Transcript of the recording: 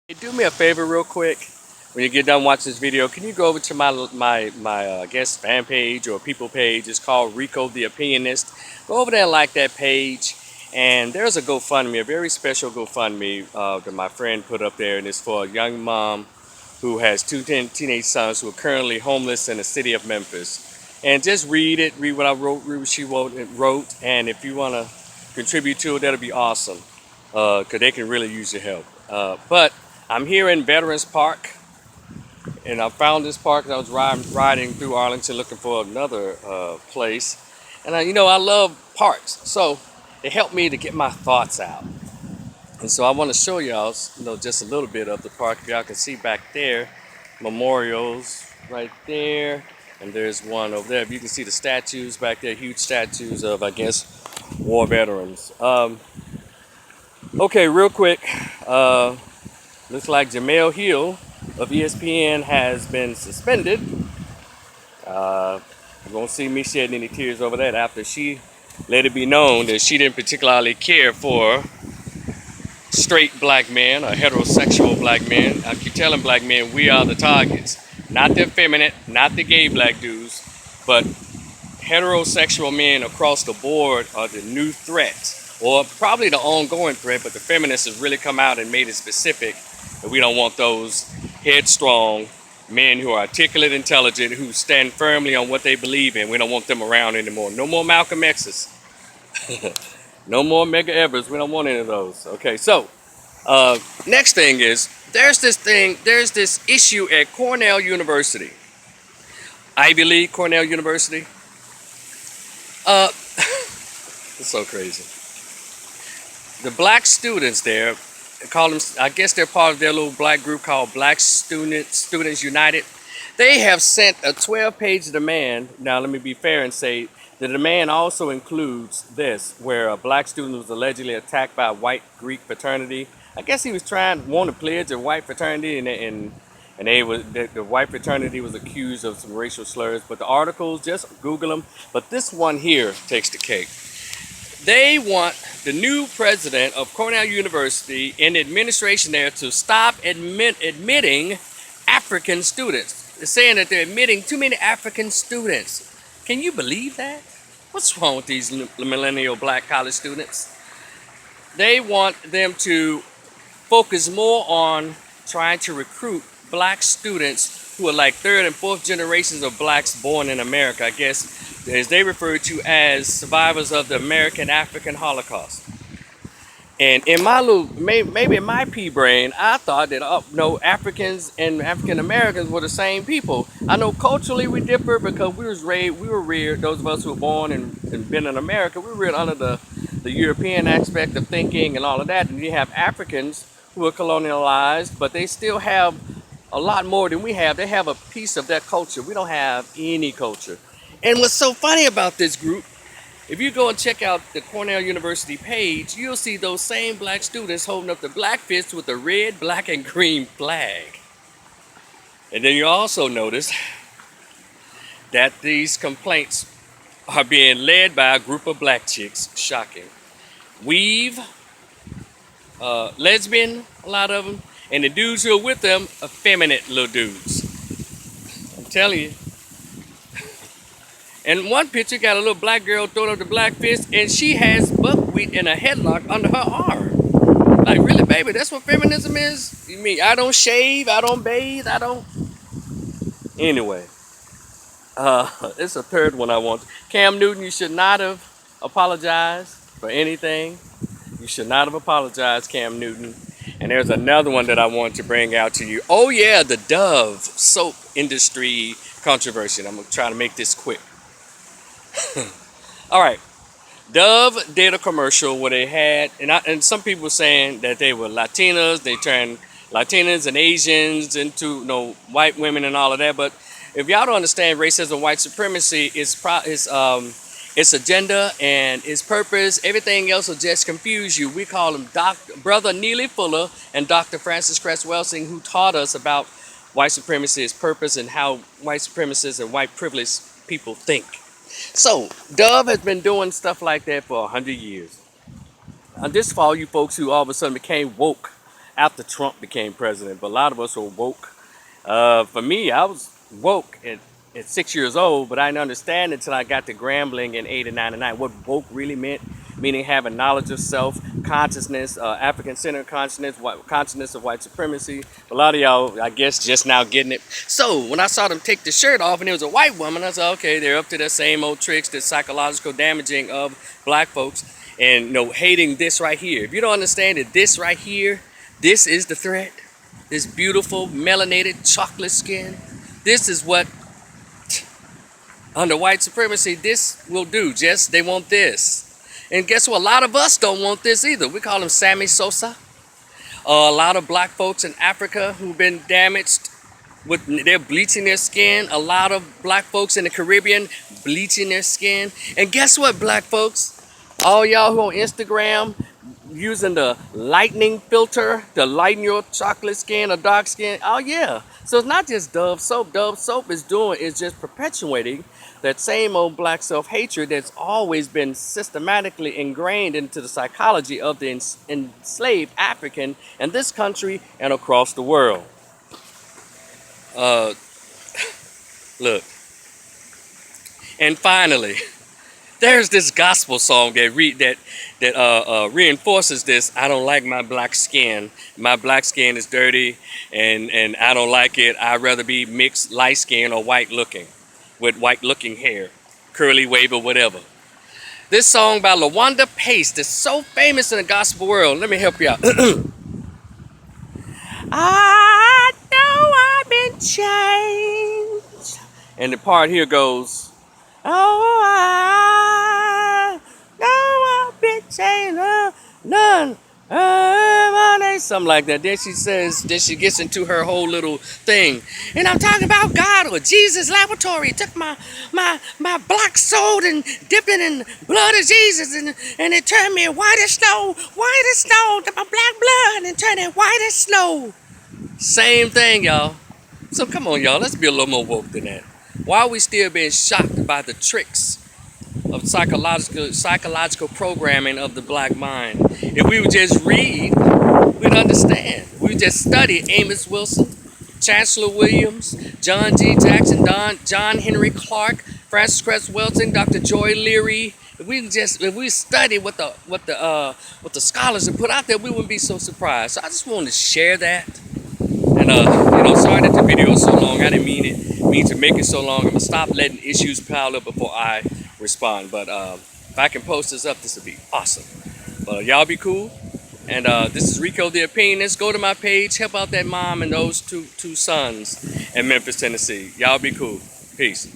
Hey, do me a favor real quick. When you get done watching this video, can you go over to my I guess fan page or people page? It's called Rico the Opinionist. Go over there and like that page. And there's a GoFundMe, a very special GoFundMe that my friend put up there, and it's for a young mom who has two teenage sons who are currently homeless in the city of Memphis. And just read it, read what I wrote, read what she wrote, and if you want to contribute to it, that'll be awesome, because they can really use your help. But I'm here in Veterans Park, and I found this park, and I was riding through Arlington looking for another place. And I love parks, so it helped me to get my thoughts out. And so I want to show y'all, just a little bit of the park. If y'all can see back there, memorials right there, and there's one over there. If you can see the statues back there, huge statues of, I guess, war veterans. Okay, real quick. Looks like Jamel Hill of ESPN has been suspended. You won't see me shedding any tears over that after she let it be known that she didn't particularly care for straight black men or heterosexual black men. I keep telling black men we are the targets. Not the effeminate, not the gay black dudes, but heterosexual men across the board are the new threat, or probably the ongoing threat, but the feminists have really come out and made it specific that we don't want those headstrong men who are articulate, intelligent, who stand firmly on what they believe in. We don't want them around anymore. No more Malcolm X's. No more Mega Evers. We don't want any of those. Okay, so next thing is there's this issue at Cornell University. Ivy League, Cornell University. It's so crazy. The black students there, call them, I guess they're part of their little black group called Black Students United. They have sent a 12-page demand. Now, let me be fair and say the demand also includes this, where a black student was allegedly attacked by a white Greek fraternity. I guess he was want to pledge a white fraternity, and the white fraternity was accused of some racial slurs. But the articles, just Google them. But this one here takes the cake. They want the new president of Cornell University and the administration there to stop admitting African students. They're saying that they're admitting too many African students. Can you believe that? What's wrong with these millennial black college students? They want them to focus more on trying to recruit black students who are like third and fourth generations of blacks born in America, I guess, as they refer to as survivors of the American African Holocaust. And in my maybe in my pea brain, I thought that no, Africans and African Americans were the same people. I know culturally we differ because we were reared, those of us who were born and been in America, we were reared under the European aspect of thinking and all of that. And you have Africans who are colonialized, but they still have a lot more than we have. They have a piece of that culture. We don't have any culture. And what's so funny about this group, if you go and check out the Cornell University page, you'll see those same black students holding up the black fist with the red, black, and green flag. And then you also notice that these complaints are being led by a group of black chicks. Shocking. Weave, lesbian, a lot of them. And the dudes who are with them, effeminate little dudes. I'm telling you. And one picture got a little black girl throwing up the black fist, and she has buckwheat in a headlock under her arm. Like, really, baby, that's what feminism is? You mean I don't shave, I don't bathe, I don't... Anyway, it's a third one I want. Cam Newton, you should not have apologized for anything. You should not have apologized, Cam Newton. And there's another one that I want to bring out to you. Oh yeah, the Dove soap industry controversy. And I'm going to try to make this quick. All right. Dove did a commercial where they had, and some people were saying that they were Latinas. They turned Latinas and Asians into white women and all of that. But if y'all don't understand racism, white supremacy, its agenda and its purpose, everything else will just confuse you. We call them Brother Neely Fuller and Dr. Francis Cress Welsing, who taught us about white supremacy, its purpose, and how white supremacists and white privileged people think. So, Dove has been doing stuff like that for 100 years. This for all you folks who all of a sudden became woke after Trump became president. But a lot of us were woke. For me, I was woke at 6 years old, but I didn't understand until I got to Grambling in 8 and 9 and 9 what woke really meant, meaning having knowledge of self, consciousness, African-centered consciousness, consciousness of white supremacy. A lot of y'all, I guess, just now getting it. So when I saw them take the shirt off and it was a white woman, I said, okay, they're up to their same old tricks, the psychological damaging of black folks, and hating this right here. If you don't understand that this right here, this is the threat. This beautiful melanated chocolate skin. This is what under white supremacy this will do. Just they want this. And guess what? A lot of us don't want this either. We call them Sammy Sosa. A lot of black folks in Africa who've been damaged with they're bleaching their skin. A lot of black folks in the Caribbean bleaching their skin. And guess what, black folks? All y'all who on Instagram using the lightning filter to lighten your chocolate skin or dark skin. Oh yeah. So it's not just Dove soap. Dove soap is just perpetuating that same old black self-hatred that's always been systematically ingrained into the psychology of the enslaved African in this country and across the world. Look. And finally, there's this gospel song that reinforces this. I don't like my black skin. My black skin is dirty and I don't like it. I'd rather be mixed light skin or white looking with white looking hair, curly wave or whatever. This song by LaWanda Pace is so famous in the gospel world. Let me help you out. I know I've been changed. And the part here goes, oh, I know I've been changed. None. Something like that. Then she gets into her whole little thing. And I'm talking about God or Jesus laboratory. Took my black soul and dipped it in the blood of Jesus and it turned me white as snow. White as snow. To my black blood and turned it white as snow. Same thing, y'all. So come on, y'all. Let's be a little more woke than that. Why are we still being shocked by the tricks of psychological programming of the black mind? If we would just read, we'd understand. We would just study Amos Wilson, Chancellor Williams, John G. Jackson, John Henry Clark, Francis Cress Welsing, Dr. Joy Leary. If we study what the scholars have put out there, we wouldn't be so surprised. So I just wanted to share that. And sorry that the video is so long. I didn't mean to make it so long. I'm gonna stop letting issues pile up before I respond. But if I can post this up, this would be awesome. But y'all be cool. And this is Rico the Opinionist. Go to my page, help out that mom and those two sons in Memphis, Tennessee. Y'all be cool. Peace.